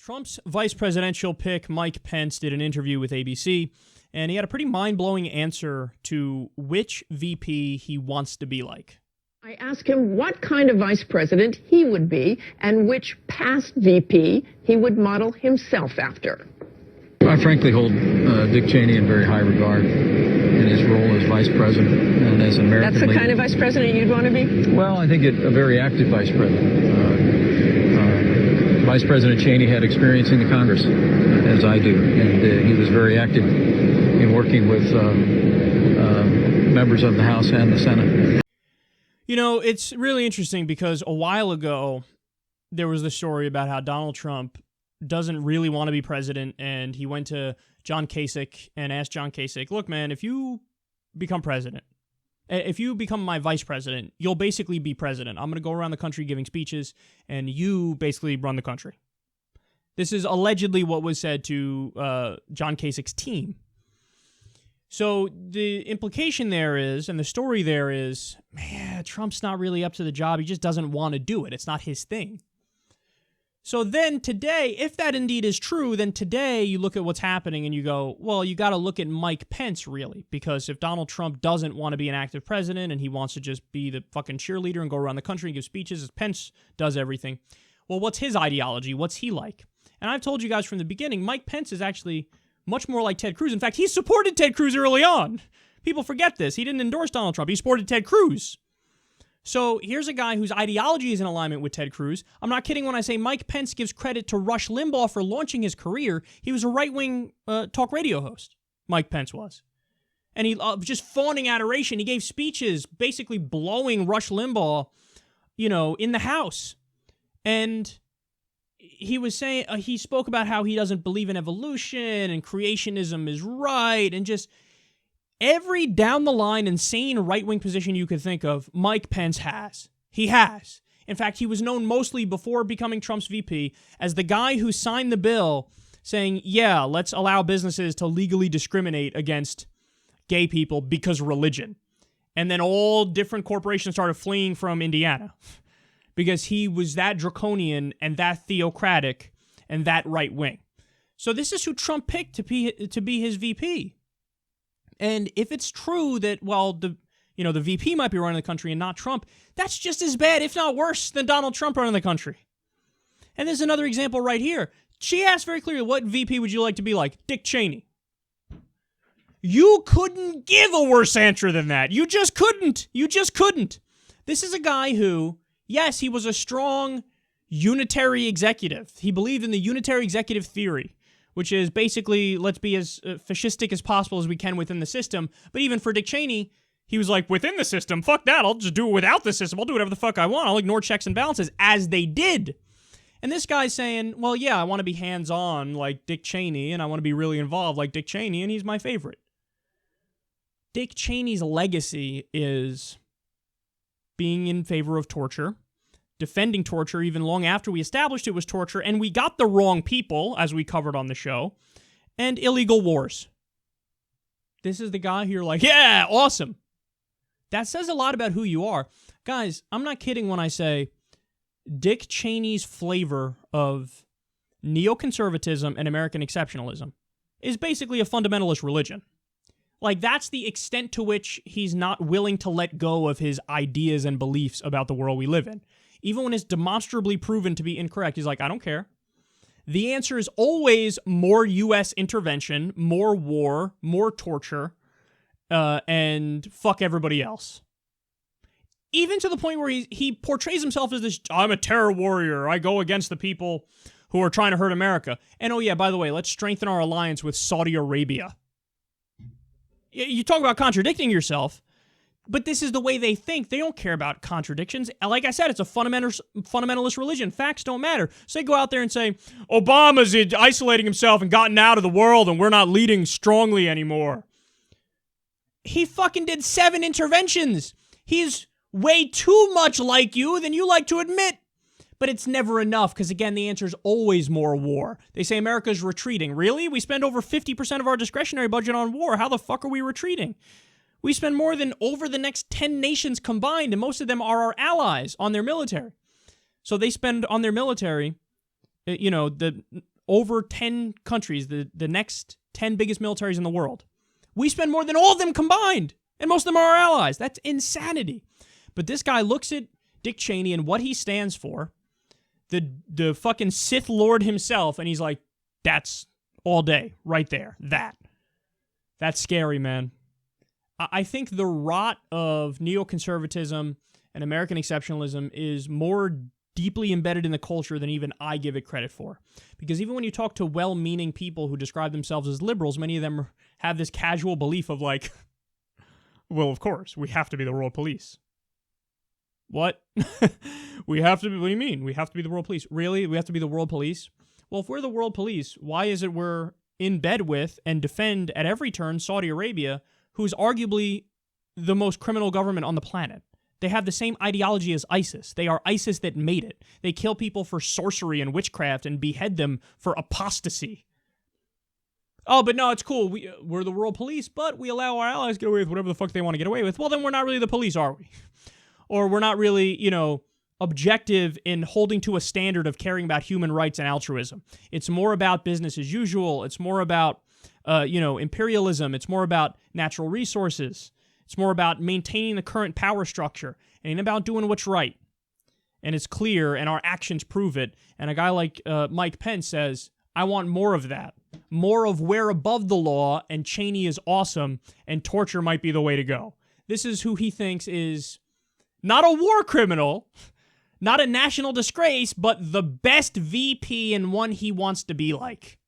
Trump's vice presidential pick, Mike Pence, did an interview with ABC, and he had a pretty mind-blowing answer to which VP he wants to be like. I asked him what kind of vice president he would be and which past VP he would model himself after. I frankly hold Dick Cheney in very high regard in his role as vice president and as an American That's the leader. kind of vice president you'd want to be? Well, I think a very active vice president. Vice President Cheney had experience in the Congress, as I do, and he was very active in working with members of the House and the Senate. You know, it's really interesting because a while ago, there was the story about how Donald Trump doesn't really want to be president, and he went to John Kasich and asked John Kasich, look, man, if you become president, if you become my vice president, you'll basically be president. I'm going to go around the country giving speeches, and you basically run the country. This is allegedly what was said to John Kasich's team. So the implication there is, and the story there is, man, Trump's not really up to the job. He just doesn't want to do it. It's not his thing. So then today, if that indeed is true, then today you look at what's happening and you go, well, you got to look at Mike Pence, really, because if Donald Trump doesn't want to be an active president and he wants to just be the fucking cheerleader and go around the country and give speeches as Pence does everything, well, what's his ideology? What's he like? And I've told you guys from the beginning, Mike Pence is actually much more like Ted Cruz. In fact, he supported Ted Cruz early on. People forget this. He didn't endorse Donald Trump. He supported Ted Cruz. So here's a guy whose ideology is in alignment with Ted Cruz. I'm not kidding when I say Mike Pence gives credit to Rush Limbaugh for launching his career. He was a right-wing talk radio host, Mike Pence was. And he just fawning adoration. He gave speeches basically blowing Rush Limbaugh, you know, in the House. And he was saying, he spoke about how he doesn't believe in evolution and creationism is right and just every down-the-line insane right-wing position you could think of, Mike Pence has. He has. In fact, he was known mostly before becoming Trump's VP as the guy who signed the bill saying, yeah, let's allow businesses to legally discriminate against gay people because of religion. And then all different corporations started fleeing from Indiana because he was that draconian and that theocratic and that right-wing. So this is who Trump picked to be his VP. And if it's true that, well, the VP might be running the country and not Trump, that's just as bad, if not worse, than Donald Trump running the country. And there's another example right here. She asked very clearly, what VP would you like to be like? Dick Cheney. You couldn't give a worse answer than that. You just couldn't. You just couldn't. This is a guy who, yes, he was a strong unitary executive. He believed in the unitary executive theory, which is basically, let's be as fascistic as possible as we can within the system. But even for Dick Cheney, he was like, within the system, fuck that, I'll just do it without the system. I'll do whatever the fuck I want. I'll ignore checks and balances, as they did. And this guy's saying, well, yeah, I want to be hands-on like Dick Cheney, and I want to be really involved like Dick Cheney, and he's my favorite. Dick Cheney's legacy is being in favor of torture, defending torture even long after we established it was torture, and we got the wrong people, as we covered on the show, and illegal wars. This is the guy who you're like, yeah, awesome. That says a lot about who you are. Guys, I'm not kidding when I say Dick Cheney's flavor of neoconservatism and American exceptionalism is basically a fundamentalist religion. Like, that's the extent to which he's not willing to let go of his ideas and beliefs about the world we live in. Even when it's demonstrably proven to be incorrect, he's like, I don't care. The answer is always more U.S. intervention, more war, more torture, and fuck everybody else. Even to the point where he portrays himself as this, I'm a terror warrior, I go against the people who are trying to hurt America. And oh yeah, by the way, let's strengthen our alliance with Saudi Arabia. You talk about contradicting yourself. But this is the way they think. They don't care about contradictions. Like I said, it's a fundamentalist religion. Facts don't matter. So they go out there and say, Obama's isolating himself and gotten out of the world and we're not leading strongly anymore. He fucking did 7 interventions. He's way too much like you than you like to admit. But it's never enough because, again, the answer is always more war. They say America's retreating. Really? We spend over 50% of our discretionary budget on war. How the fuck are we retreating? We spend more than over the next 10 nations combined, and most of them are our allies on their military. So they spend on their military, over 10 countries, the next 10 biggest militaries in the world. We spend more than all of them combined, and most of them are our allies. That's insanity. But this guy looks at Dick Cheney and what he stands for, the fucking Sith Lord himself, and he's like, that's all day, right there, That's scary, man. I think the rot of neoconservatism and American exceptionalism is more deeply embedded in the culture than even I give it credit for. Because even when you talk to well-meaning people who describe themselves as liberals, many of them have this casual belief of like, well, of course, we have to be the world police. What? We have to be, what do you mean? We have to be the world police. Really? We have to be the world police? Well, if we're the world police, why is it we're in bed with and defend at every turn Saudi Arabia, who's arguably the most criminal government on the planet? They have the same ideology as ISIS. They are ISIS that made it. They kill people for sorcery and witchcraft and behead them for apostasy. Oh, but no, it's cool. We're the world police, but we allow our allies to get away with whatever the fuck they want to get away with. Well, then we're not really the police, are we? Or we're not really, objective in holding to a standard of caring about human rights and altruism. It's more about business as usual. It's more about, imperialism. It's more about natural resources. It's more about maintaining the current power structure. It ain't about doing what's right. And it's clear, and our actions prove it. And a guy like Mike Pence says, I want more of that. More of we're above the law, and Cheney is awesome, and torture might be the way to go. This is who he thinks is not a war criminal, not a national disgrace, but the best VP and one he wants to be like.